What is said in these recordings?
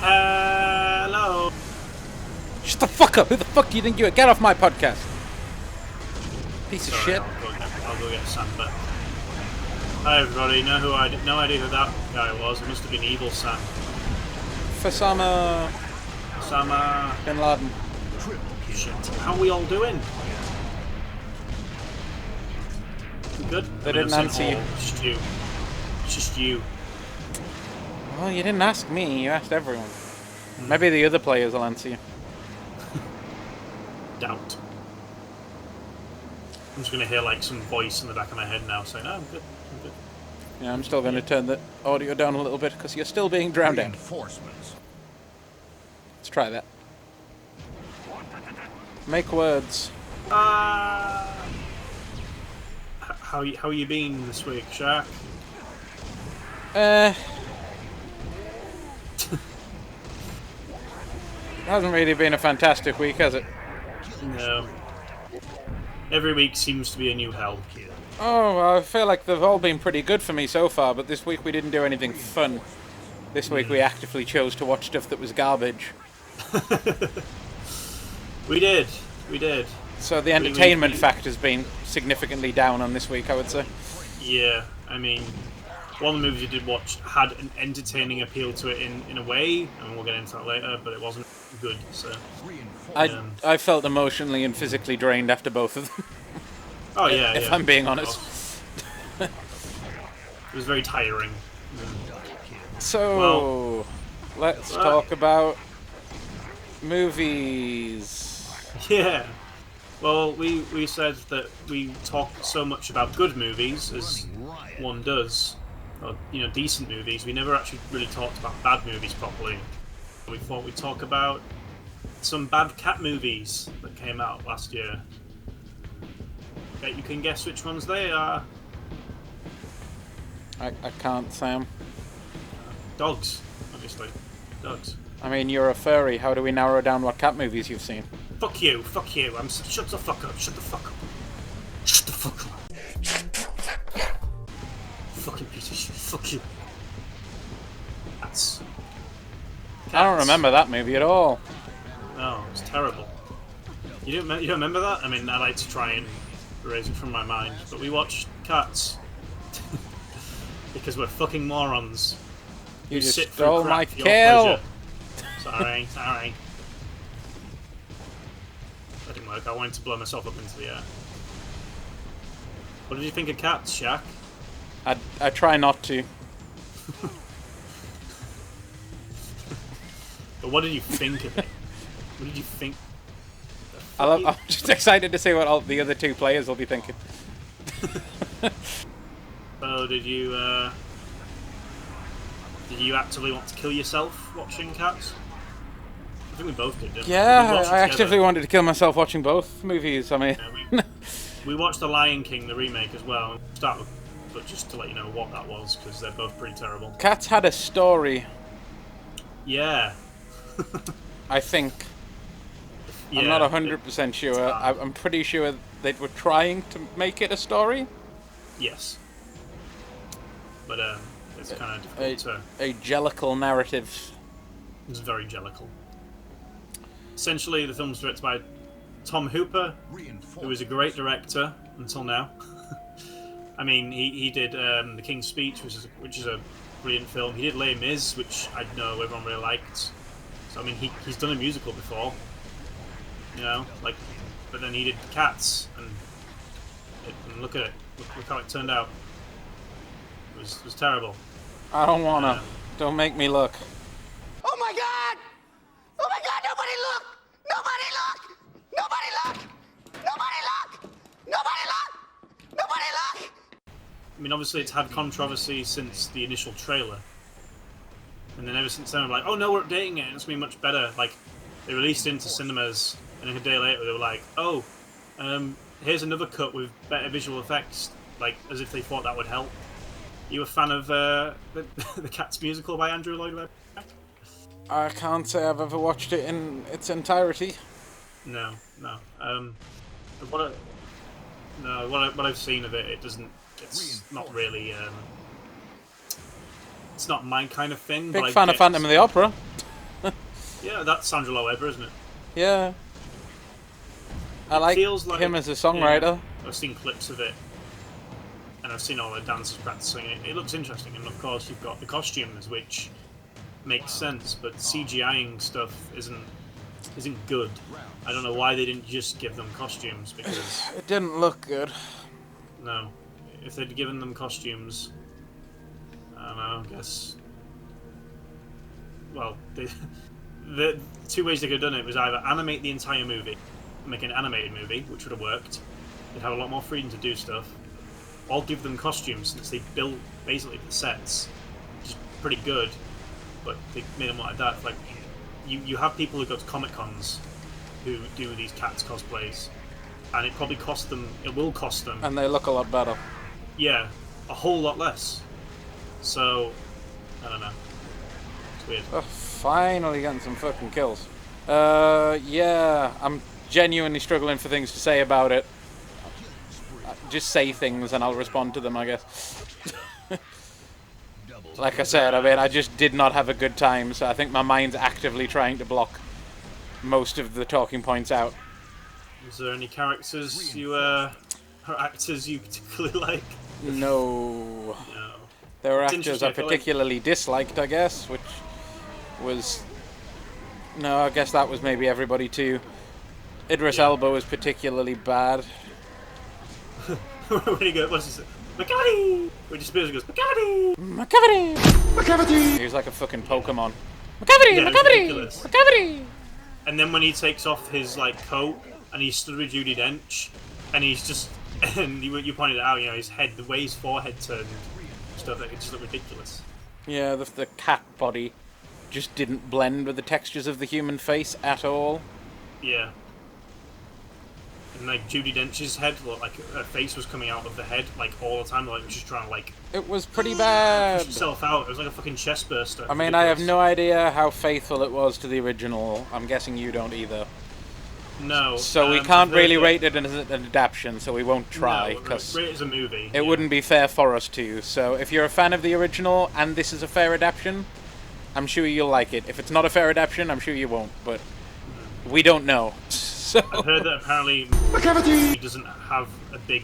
Hello. Shut the fuck up! Who the fuck do you think you are? Get off my podcast! Piece of Sorry, shit. I'll go get Sam back. Hi everybody, no idea who that guy was. It must have been Evil Sam. Osama Bin Laden. Shit. How are we all doing? Good? They didn't answer you. Just you. It's just you. Well, you didn't ask me, you asked everyone. Maybe the other players will answer you. Doubt. I'm just going to hear like some voice in the back of my head now saying, oh, I'm good. Yeah, I'm still going to turn the audio down a little bit because you're still being drowned out. Let's try that. Make words. How you been this week, Shaq? It hasn't really been a fantastic week, has it? No. Every week seems to be a new hell. Oh, well, I feel like they've all been pretty good for me so far, but this week we didn't do anything fun. This week we actively chose to watch stuff that was garbage. We did. So the entertainment factor's been significantly down on this week, I would say. Yeah, I mean, one of the movies you did watch had an entertaining appeal to it in a way, and we'll get into that later, but it wasn't good, so... I felt emotionally and physically drained after both of them. Oh, yeah, if I'm being honest. It was very tiring. So, let's talk about movies. Yeah. Well, we said that we talk so much about good movies, as one does, or, decent movies. We never actually really talked about bad movies properly. We thought we'd talk about some bad cat movies that came out last year. Bet you can guess which ones they are. I can't, Sam. Dogs, obviously. Dogs. I mean, you're a furry. How do we narrow down what cat movies you've seen? Fuck you. Shut the fuck up. Fucking piece of shit. Fuck you. Cats. I don't remember that movie at all. No, it's terrible. You don't remember that? I mean, I like to try and erase it from my mind, but we watched Cats. Because we're fucking morons. You just sit stole through my crap for your kill! pleasure. Sorry. That didn't work. I wanted to blow myself up into the air. What did you think of Cats, Shaq? I try not to. But what did you think of it? What did you think? I'm just excited to see what all the other two players will be thinking. So did you actively want to kill yourself watching Cats? I think we both did, didn't we? Yeah, I actively wanted to kill myself watching both movies. I mean, yeah, we watched The Lion King, the remake, as well. Start with, but just to let you know what that was, because they're both pretty terrible. Cats had a story. Yeah. I think. Yeah, I'm not 100% sure. I'm pretty sure they were trying to make it a story. Yes. But it's kind of difficult to... A jellicle narrative. It's very jellicle. Essentially, the film's directed by Tom Hooper, who is a great director until now. I mean, he did The King's Speech, which is a brilliant film. He did Les Mis, which I know everyone really liked. So I mean, he's done a musical before, but then he did Cats, and look at it, look how it turned out. It was terrible. I don't wanna. Don't make me look. Oh my God! Oh my God! Nobody look! Nobody look! Nobody look! Nobody look! Nobody look! Nobody look! I mean, obviously it's had controversy since the initial trailer. And then ever since then, I'm like, oh no, we're updating it, and it's going to be much better. Like, they released it into cinemas, and then a day later they were like, oh, here's another cut with better visual effects, like, as if they thought that would help. You a fan of the Cats musical by Andrew Lloyd Webber? I can't say I've ever watched it in its entirety. No. What I've seen of it, it's not really... It's not my kind of thing. Big fan of Phantom of the Opera. Yeah, that's Sandra Lowe Webber, isn't it? Yeah. I like Feels like him as a songwriter. Yeah, I've seen clips of it, and I've seen all the dancers practicing it. It looks interesting, and of course you've got the costumes, which makes sense, but CGIing stuff isn't good. I don't know why they didn't just give them costumes, because It didn't look good. no, if they'd given them costumes, I don't know. I guess. Well, the two ways they could have done it was either animate the entire movie, make an animated movie, which would have worked. They'd have a lot more freedom to do stuff, or give them costumes since they built basically the sets, which is pretty good. But they made them like that. Like you have people who go to Comic Cons who do these Cats cosplays, and it probably cost them. It will cost them. And they look a lot better. Yeah, a whole lot less. So I don't know. It's weird. Oh, finally getting some fucking kills. Yeah, I'm genuinely struggling for things to say about it. Just say things and I'll respond to them, I guess. Like I said, I mean, I just did not have a good time, so I think my mind's actively trying to block most of the talking points out. Is there any characters or actors you particularly like? No. No. There were It's actors I interesting, I feel like- particularly disliked, I guess, which was... No, I guess that was maybe everybody too. Idris Elba was particularly bad. When he goes, what's he say? McCavity! When he Spears goes, McCavity! McCavity! McCavity! He was like a fucking Pokemon. McCavity! Yeah, it was McCavity! ridiculous. McCavity! And then when he takes off his like coat and he's stood with Judi Dench, and he's just and you pointed it out, you know, his head, the way his forehead turned, stuff like it just looked ridiculous. Yeah, the cat body just didn't blend with the textures of the human face at all. Yeah. And like Judi Dench's head looked like her face was coming out of the head like all the time, like just trying to like It was pretty bad. push himself out. It was like a fucking chest burster. I mean, I have no idea how faithful it was to the original. I'm guessing you don't either. No. So we can't really rate it as an adaptation, so we won't try, because rate it as a movie. it wouldn't be fair for us to. So if you're a fan of the original and this is a fair adaptation, I'm sure you'll like it. If it's not a fair adaptation, I'm sure you won't, but we don't know. So I've heard that apparently McCavity! he doesn't have a big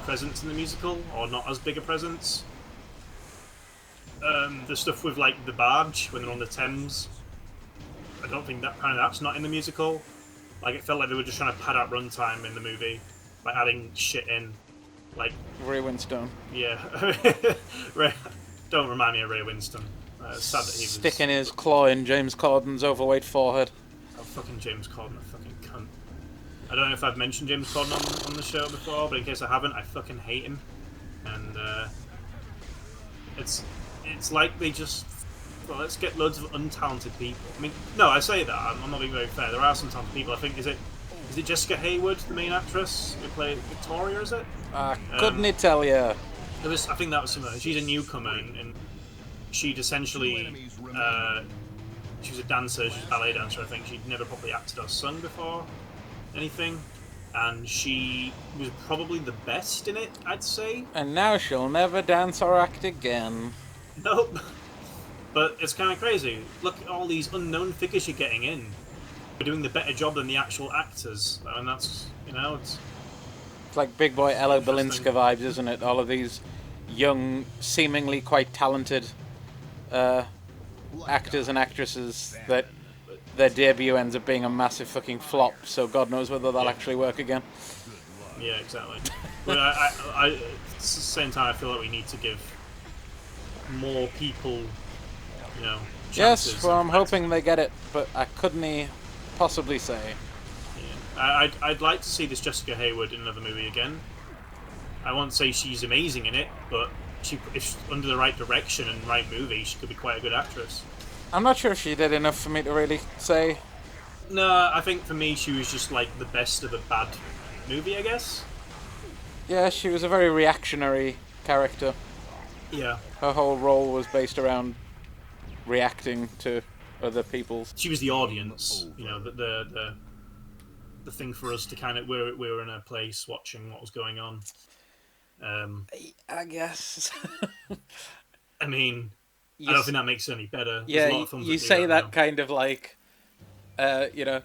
presence in the musical, or not as big a presence. The stuff with like the barge when they're on the Thames, I don't think apparently that's not in the musical. Like it felt like they were just trying to pad out runtime in the movie by adding shit in. Like Ray Winstone yeah, don't remind me of Ray Winston. Sad that he was sticking his claw in James Corden's overweight forehead. Oh, fucking James Corden, a fucking cunt. I don't know if I've mentioned James Corden on the show before, but in case I haven't, I fucking hate him. And it's like they just... Well, let's get loads of untalented people. I mean, no, I say that, I'm not being very fair. There are some talented people. I think, is it Jessica Haywood, the main actress, who played Victoria, is it? Couldn't tell you. I think that was similar. She's a newcomer, and she'd essentially... she was a dancer, she was a ballet dancer, I think. She'd never properly acted or sung before anything. And she was probably the best in it, I'd say. And now she'll never dance or act again. Nope. But it's kind of crazy. Look at all these unknown figures you're getting in. They're doing the better job than the actual actors. And that's, you know, it's Like Big Boy Ella Interesting. Balinska vibes, isn't it? All of these young, seemingly quite talented actors and actresses that their debut ends up being a massive fucking flop, so God knows whether they'll actually work again. yeah, exactly. But I at the same time, I feel like we need to give more people, you know, chances. Yes, well, I'm of hoping they get it, but I couldn't possibly say. Yeah. I'd like to see this Jessica Haywood in another movie again. I won't say she's amazing in it, but if under the right direction and right movie, she could be quite a good actress. I'm not sure if she did enough for me to really say. No, I think for me, she was just like the best of a bad movie, I guess. Yeah, she was a very reactionary character. Yeah. Her whole role was based around reacting to other people's. She was the audience, you know, the thing for us to kind of we were in a place watching what was going on. I guess. I mean, I don't think that makes it any better. There's a Yeah, lot of films you do say that now. kind of like, you know,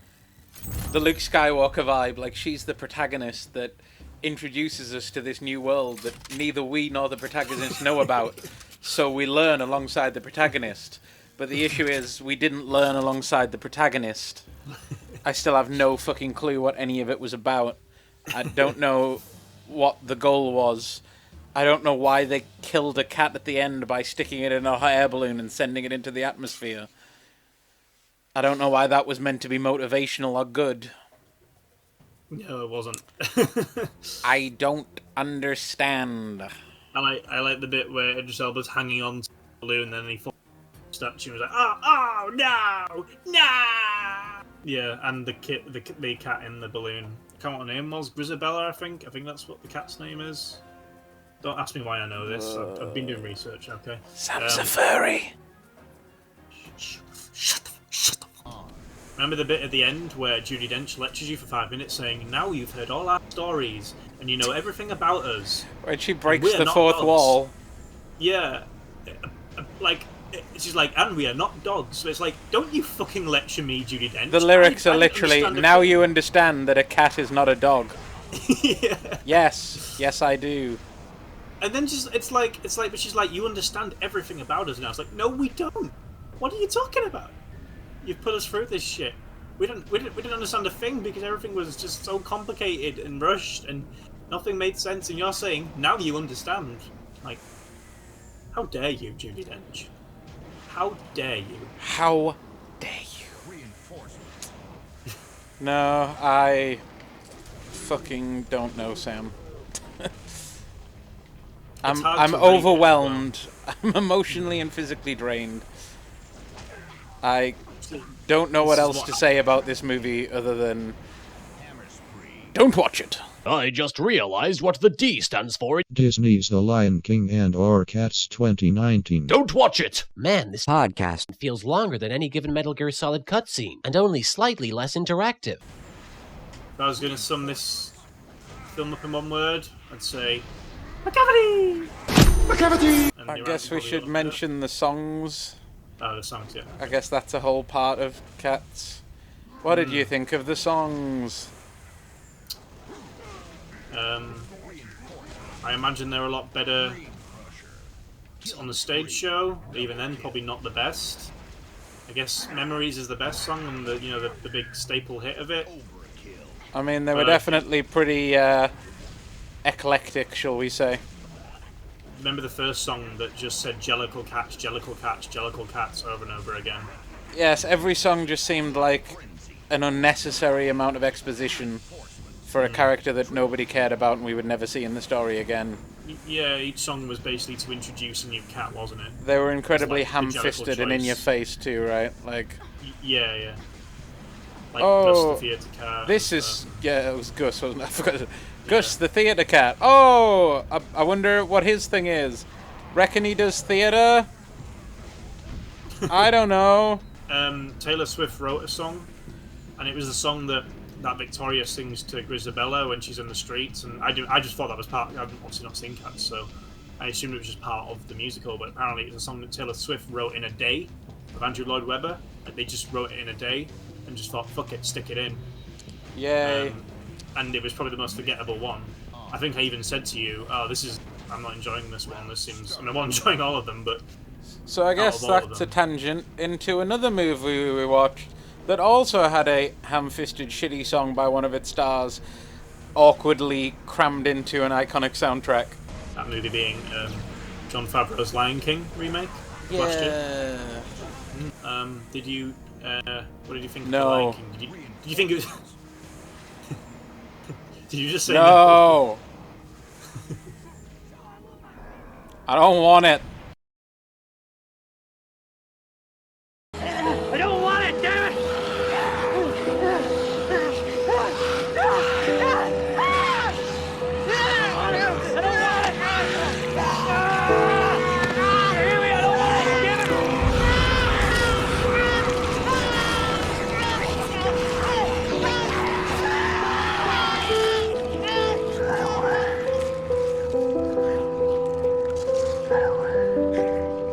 the Luke Skywalker vibe. Like, she's the protagonist that introduces us to this new world that neither we nor the protagonist know about. So we learn alongside the protagonist. But the issue is, we didn't learn alongside the protagonist. I still have no fucking clue what any of it was about. I don't know what the goal was. I don't know why they killed a cat at the end by sticking it in a hot air balloon and sending it into the atmosphere. I don't know why that was meant to be motivational or good. No, it wasn't. I don't understand. I like the bit where Idris Elba's hanging on to the balloon and then he falls off the statue and was like, oh, no, no! Yeah, and the cat in the balloon. I can't remember what her name was. Grisabella, I think. I think that's what the cat's name is. Don't ask me why I know this. I've been doing research, okay? Sam's a furry. Shut the fuck. Remember the bit at the end where Judi Dench lectures you for 5 minutes saying, now you've heard all our stories and you know everything about us. When she breaks We are the not fourth dogs. wall. Yeah. Like, she's like, and we are not dogs. So it's like, don't you fucking lecture me, Judi Dench. The lyrics are I literally, understand now thing." you understand that a cat is not a dog. Yeah. Yes, I do. And then it's like, but she's like, you understand everything about us now. It's like, no, we don't. What are you talking about? You've put us through this shit. We didn't understand a thing because everything was just so complicated and rushed and nothing made sense. And you're saying now you understand. Like, how dare you, Judi Dench? How dare you? How dare you? No, I fucking don't know, Sam. I'm hard to rate overwhelmed. I'm emotionally and physically drained. I don't know what else to say about this movie other than don't watch it. I just realized what the D stands for. Disney's The Lion King and Or Cats 2019. Don't watch it! Man, this podcast feels longer than any given Metal Gear Solid cutscene, and only slightly less interactive. If I was going to sum this film up in one word, I'd say McCavity. McCavity. I guess we should mention the songs. Oh, the songs, yeah. I guess that's a whole part of Cats. What did you think of the songs? I imagine they're a lot better on the stage show. Even then, probably not the best. I guess "Memories" is the best song and the big staple hit of it. I mean, they were definitely pretty eclectic, shall we say? Remember the first song that just said "Jellicle Cats, Jellicle Cats, Jellicle Cats" over and over again? Yes, every song just seemed like an unnecessary amount of exposition for a character that nobody cared about and we would never see in the story again. Yeah, each song was basically to introduce a new cat, wasn't it? They were incredibly Like the ham-fisted Jellicle and in choice. your face too, right? Like, Yeah. Like Oh, Gus the theatre cat. this and is... stuff. Yeah, it was Gus, wasn't it? I forgot. Gus, the theatre cat. Oh! I wonder what his thing is. Reckon he does theatre? I don't know. Taylor Swift wrote a song, and it was the song that Victoria sings to Grisabella when she's in the streets, and I just thought that was part. I've obviously not seen Cats, so I assumed it was just part of the musical. But apparently, it was a song that Taylor Swift wrote in a day of Andrew Lloyd Webber. Like, they just wrote it in a day and just thought, "Fuck it, stick it in." Yay. And it was probably the most forgettable one. I think I even said to you, "Oh, I'm not enjoying this one. This seems. I mean, I'm not enjoying all of them, but." So I guess of all of that's a them. tangent into another movie we watched that also had a ham-fisted shitty song by one of its stars awkwardly crammed into an iconic soundtrack. That movie being Jon Favreau's Lion King remake last year. Did you? What did you think? No. Of the Lion King? Did you think it was? Did you just say No! I don't want it. I don't want it, damn it!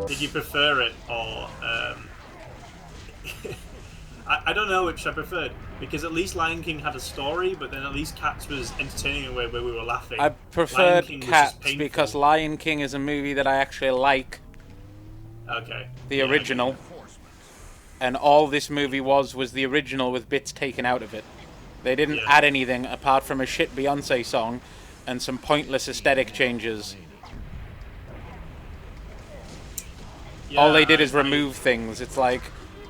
Did you prefer it I don't know which I preferred, because at least Lion King had a story, but then at least Cats was entertaining in a way where we were laughing. I preferred King was Cats just painful. because Lion King is a movie that I actually like. Okay. The Yeah, original. And all this movie was the original with bits taken out of it. They didn't add anything apart from a shit Beyonce song and some pointless aesthetic changes. Yeah, all they did is remove things. It's like,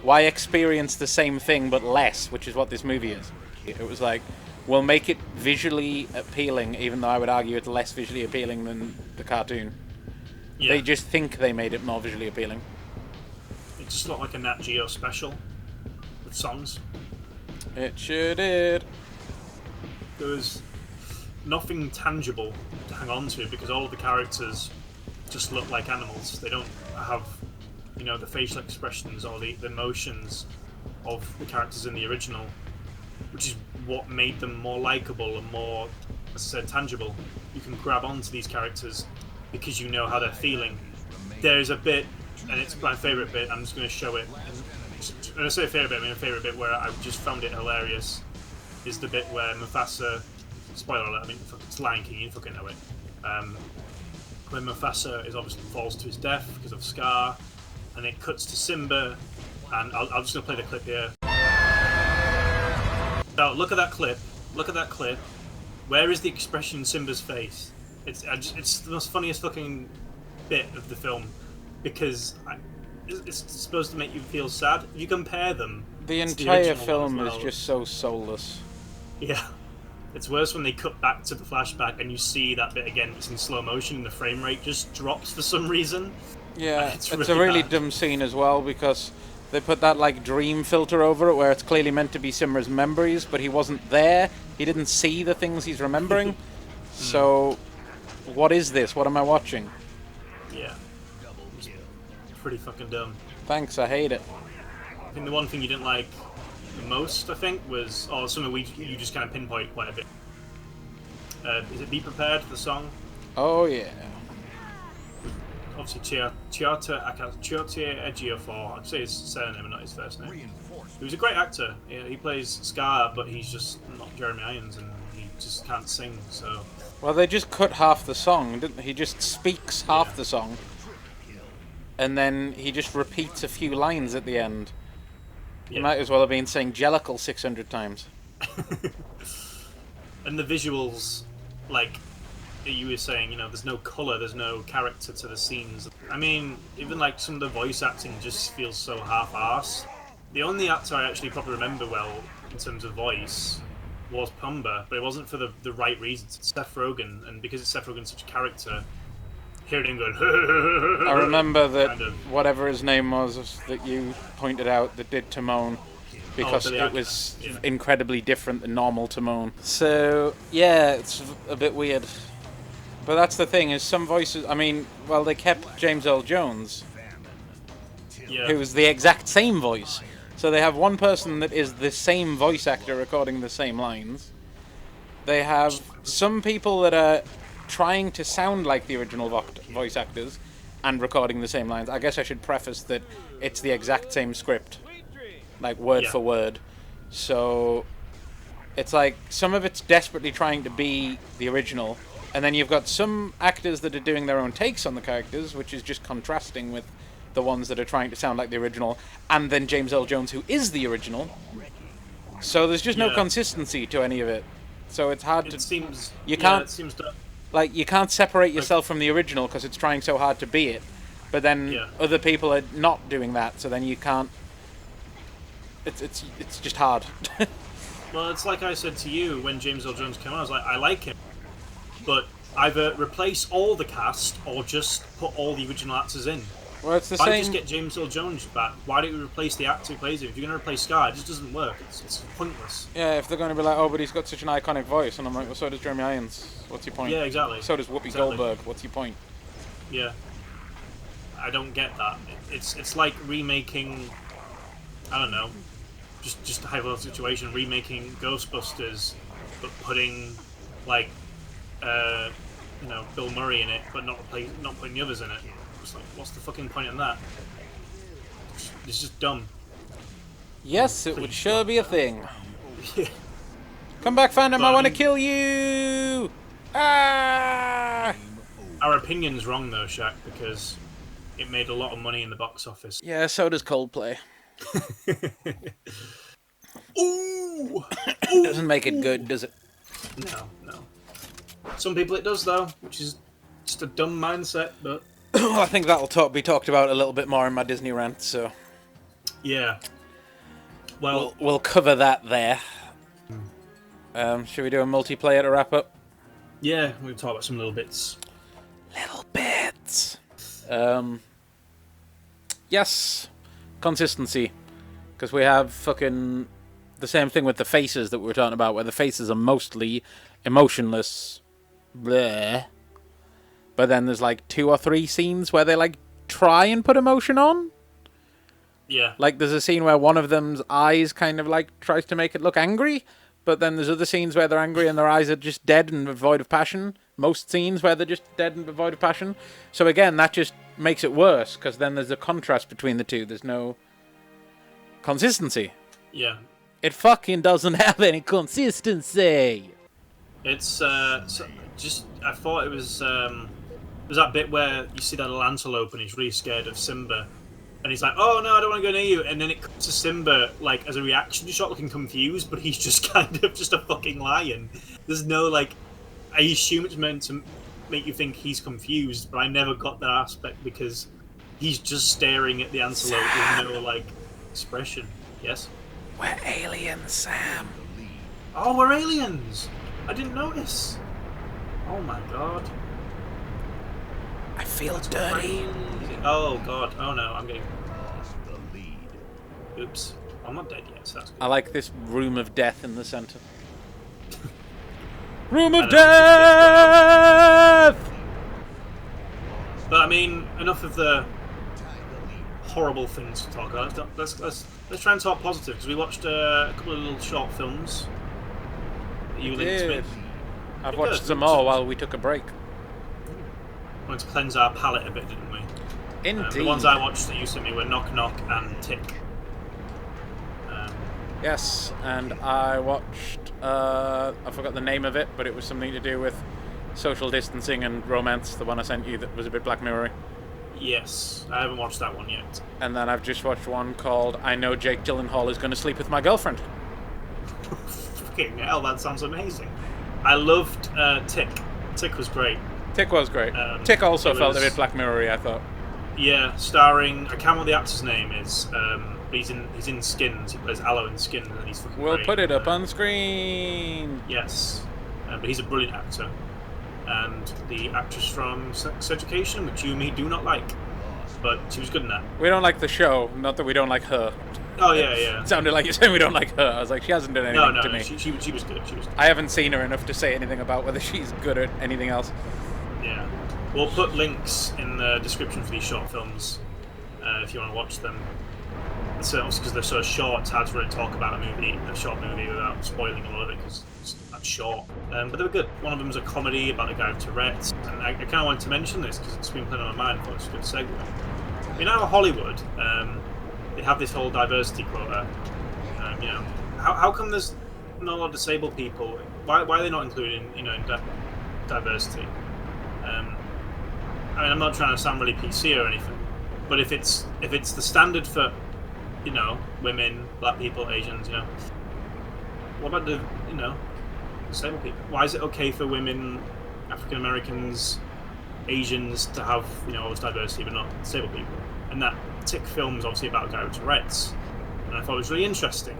why experience the same thing but less, which is what this movie is. It was like, we'll make it visually appealing, even though I would argue it's less visually appealing than the cartoon. Yeah. They just think they made it more visually appealing. It just looked like a Nat Geo special with songs. It sure did. There was nothing tangible to hang on to because all of the characters just look like animals. They don't have, you know, the facial expressions or the emotions of the characters in the original, which is what made them more likable and more, as I said, tangible. You can grab onto these characters because you know how they're feeling. There's a bit, and it's my favourite bit, I'm just going to show it. When I say favourite bit, I mean a favourite bit where I just found it hilarious, is the bit where Mufasa, spoiler alert, I mean, it's Lion King, you fucking know it, when Mufasa is obviously falls to his death because of Scar, and it cuts to Simba, and I'm just going to play the clip here. Now, look at that clip, where is the expression in Simba's face? It's the most funniest fucking bit of the film, because it's supposed to make you feel sad. If you compare them, The it's entire original film one as is well. just so soulless. Yeah. It's worse when they cut back to the flashback and you see that bit again, it's in slow motion and the frame rate just drops for some reason. Yeah, It's it's a really really bad. dumb scene as well because they put that like dream filter over it where it's clearly meant to be Simba's memories, but he wasn't there. He didn't see the things he's remembering. So, what is this? What am I watching? Yeah. It's pretty fucking dumb. Thanks, I hate it. I think the one thing you didn't like the most, I think, was, or something you just kind of pinpoint quite a bit. Is it Be Prepared, the song? Oh yeah. Obviously, Chiota Ejiofor. I'd say his surname and not his first name. He was a great actor. Yeah, he plays Scar, but he's just not Jeremy Irons, and he just can't sing. So Well, they just cut half the song, didn't they? He just speaks half the song, and then he just repeats a few lines at the end. He yeah. might as well have been saying Jellicle 600 times. And the visuals, like you were saying, you know, there's no colour, there's no character to the scenes. I mean, even like some of the voice acting just feels so half-arsed. The only actor I actually probably remember well in terms of voice was Pumbaa, but it wasn't for the right reasons. It's Seth Rogen, and because Seth Rogen's such a character, hearing him going, I remember that kind of, whatever his name was that you pointed out that did Timon, because Billy it Atkins, was yeah. incredibly different than normal Timon. So, yeah, it's a bit weird. But that's the thing, is some voices, I mean, well, they kept James Earl Jones, yeah. who was the exact same voice. So they have one person that is the same voice actor recording the same lines. They have some people that are trying to sound like the original voice actors and recording the same lines. I guess I should preface that it's the exact same script, like word Yeah. for word. So it's like some of it's desperately trying to be the original, and then you've got some actors that are doing their own takes on the characters, which is just contrasting with the ones that are trying to sound like the original, and then James Earl Jones, who is the original. So there's just no Yeah. consistency to any of it. So it's hard It to... seems... you yeah, can't- it seems to, Like, you can't separate yourself from the original because it's trying so hard to be it. But then Yeah. other people are not doing that, so then you can't... It's just hard. Well, it's like I said to you when James Earl Jones came out, I was like, I like him, but either replace all the cast or just put all the original actors in. Well, it's the Why same... just get James Earl Jones back? Why don't you replace the actor who plays him? If you're going to replace Scar, it just doesn't work. It's pointless. Yeah, if they're going to be like, oh, but he's got such an iconic voice, and I'm like, well, so does Jeremy Irons. What's your point? Yeah, exactly. So does Whoopi Exactly. Goldberg. What's your point? Yeah. I don't get that. It's like remaking, I don't know, just a hypothetical situation, remaking Ghostbusters, but putting, like, you know, Bill Murray in it, but not putting the others in it. It's like, what's the fucking point in that? It's just dumb. Yes, it would sure be a thing. Come back, Phantom, I want to kill you! Ah! Our opinion's wrong though, Shaq, because it made a lot of money in the box office. Yeah, so does Coldplay. Ooh! Doesn't make it good, does it? No. Some people it does though, which is just a dumb mindset, but... I think that'll be talked about a little bit more in my Disney rant, so... Yeah. Well... We'll cover that there. Should we do a multiplayer to wrap up? Yeah, we'll talk about some little bits. Little bits. Yes. Consistency. Because we have fucking... the same thing with the faces that we were talking about, where the faces are mostly emotionless. Bleh. But then there's like 2 or 3 scenes where they like try and put emotion on. Yeah. Like there's a scene where one of them's eyes kind of like tries to make it look angry, but then there's other scenes where they're angry and their eyes are just dead and void of passion. Most scenes where they're just dead and devoid of passion. So again, that just makes it worse, because then there's a contrast between the two. There's no consistency. Yeah. It fucking doesn't have any consistency. It's just I thought it was that bit where you see that little antelope and he's really scared of Simba, and he's like, "Oh no, I don't want to go near you," and then it cuts to Simba like as a reaction shot, looking confused, but he's just kind of just a fucking lion. There's no like, I assume it's meant to make you think he's confused, but I never got that aspect because he's just staring at the antelope with no like expression. Yes. We're aliens, Sam. Oh, we're aliens! I didn't notice. Oh my god. I feel dirty. Oh god. Oh no, I'm getting... Oops. I'm not dead yet, so that's good. I like this room of death in the center. Room of death! But I mean, enough of the horrible things to talk about. Let's try and talk positive, because we watched a couple of little short films that you linked me. I've watched some more while we took a break. Wanted to cleanse our palate a bit, didn't we? Indeed. The ones I watched that you sent me were Knock Knock and Tick. Yes, and I watched, I forgot the name of it, but it was something to do with social distancing and romance, the one I sent you that was a bit Black Mirror-y. Yes, I haven't watched that one yet. And then I've just watched one called I Know Jake Gyllenhaal Is Going to Sleep With My Girlfriend. Fucking hell, that sounds amazing. I loved Tick. Tick was great. Tick was great. Tick also felt a bit Black Mirror-y, I thought. Yeah, starring, I can't remember what the actor's name is, but he's in Skins. He plays Aloe in Skins, and he's fucking We'll great. put it up on screen. Yes, but he's a brilliant actor. And the actress from Sex Education, which you and me do not like, but she was good in that. We don't like the show, not that we don't like her. Oh yeah. It sounded like you're saying we don't like her. I was like, she hasn't done anything to me. She was good. I haven't seen her enough to say anything about whether she's good at anything else. Yeah. We'll put links in the description for these short films if you want to watch them. So obviously, because they're so short, it's hard to really talk about a short movie without spoiling a lot of it, because it's that short. But they were good. One of them was a comedy about a guy with Tourette's, and I kind of wanted to mention this because it's been playing on my mind. I thought it was a good segue. In our Hollywood, they have this whole diversity quota. You know, how come there's not a lot of disabled people? Why are they not included in diversity? I mean, I'm not trying to sound really PC or anything, but if it's the standard for, you know, women, black people, Asians, you know, what about the, you know, disabled people? Why is it okay for women, African Americans, Asians to have, you know, all this diversity, but not disabled people? And that Tick film is obviously about a guy with Tourette's, and I thought it was really interesting.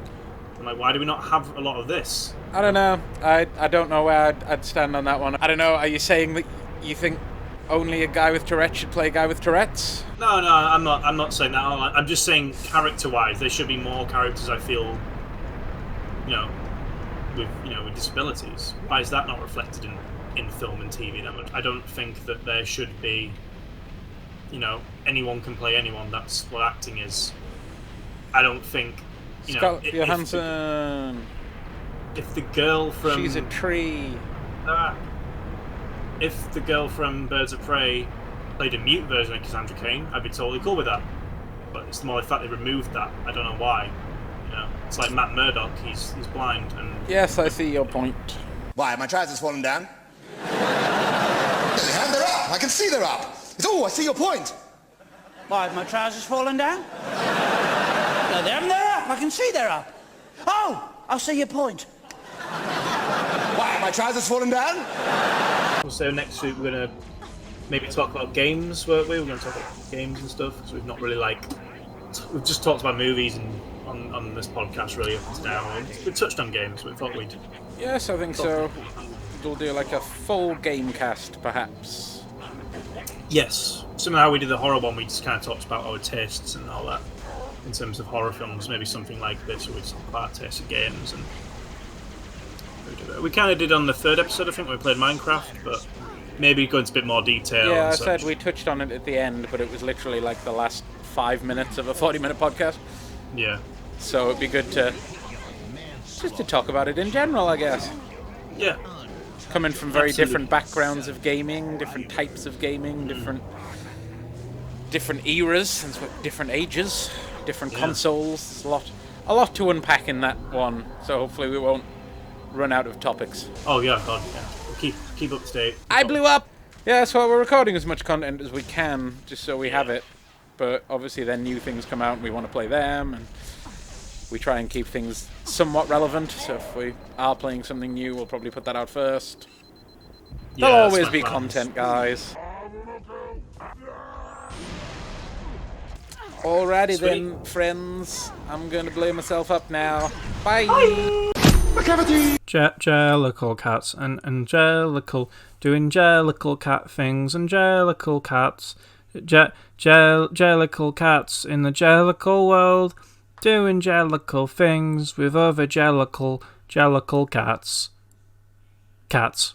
I'm like, why do we not have a lot of this? I don't know. I don't know where I'd stand on that one. I don't know. Are you saying that you think only a guy with Tourette's should play a guy with Tourette's? No, I'm not saying that. I'm just saying character-wise, there should be more characters. I feel, with disabilities. Why is that not reflected in film and TV that much? I don't think that there should be, anyone can play anyone. That's what acting is. I don't think. Scarlett Johansson. If the girl from She's a tree. If the girl from Birds of Prey played a mute version of Cassandra Cain, I'd be totally cool with that. But it's more the fact they removed that. I don't know why. You know, it's like Matt Murdock. He's blind, and Yes, I see your point. Why, my trousers fallen down? They're up. I can see they're up. Oh, I see your point. Why, have my trousers fallen down? No, they're up. I can see they're up. Oh, I see your point. Why, have my trousers fallen down? so next week we're gonna maybe talk about games, weren't we? We're gonna talk about games and stuff because we've not really we've just talked about movies and on this podcast really up to now. We touched on games, but we thought we'd. Yes, I think so. We'll do like a full game cast, perhaps. Yes, similar how we did the horror one. We just kind of talked about our tastes and all that in terms of horror films. Maybe something like this, where we talk about our tastes of games and. We kind of did on the third episode, I think, when we played Minecraft, but maybe go into a bit more detail. Yeah, I and said such. we touched on it at the end, but it was literally like the last 5 minutes of a 40-minute podcast. Yeah. So it'd be good to just to talk about it in general, I guess. Yeah. Coming from very Absolutely. different backgrounds of gaming, different types of gaming, different eras, and different ages, different consoles. There's a lot to unpack in that one. So hopefully we won't run out of topics. Oh yeah, God, yeah. We'll keep up to date. I blew up! Yeah, so we're recording as much content as we can, just so we have it. But obviously then new things come out and we want to play them, and we try and keep things somewhat relevant. So if we are playing something new, we'll probably put that out first. Yeah, There'll that's always my be plans. content, guys. Alrighty Sweet. then, friends. I'm going to blow myself up now. Bye. Jellicle cats and angelical do angelical cat things. Angelical cats, jellicle cats in the jellicle world do angelical things with other jellicle cats. Cats.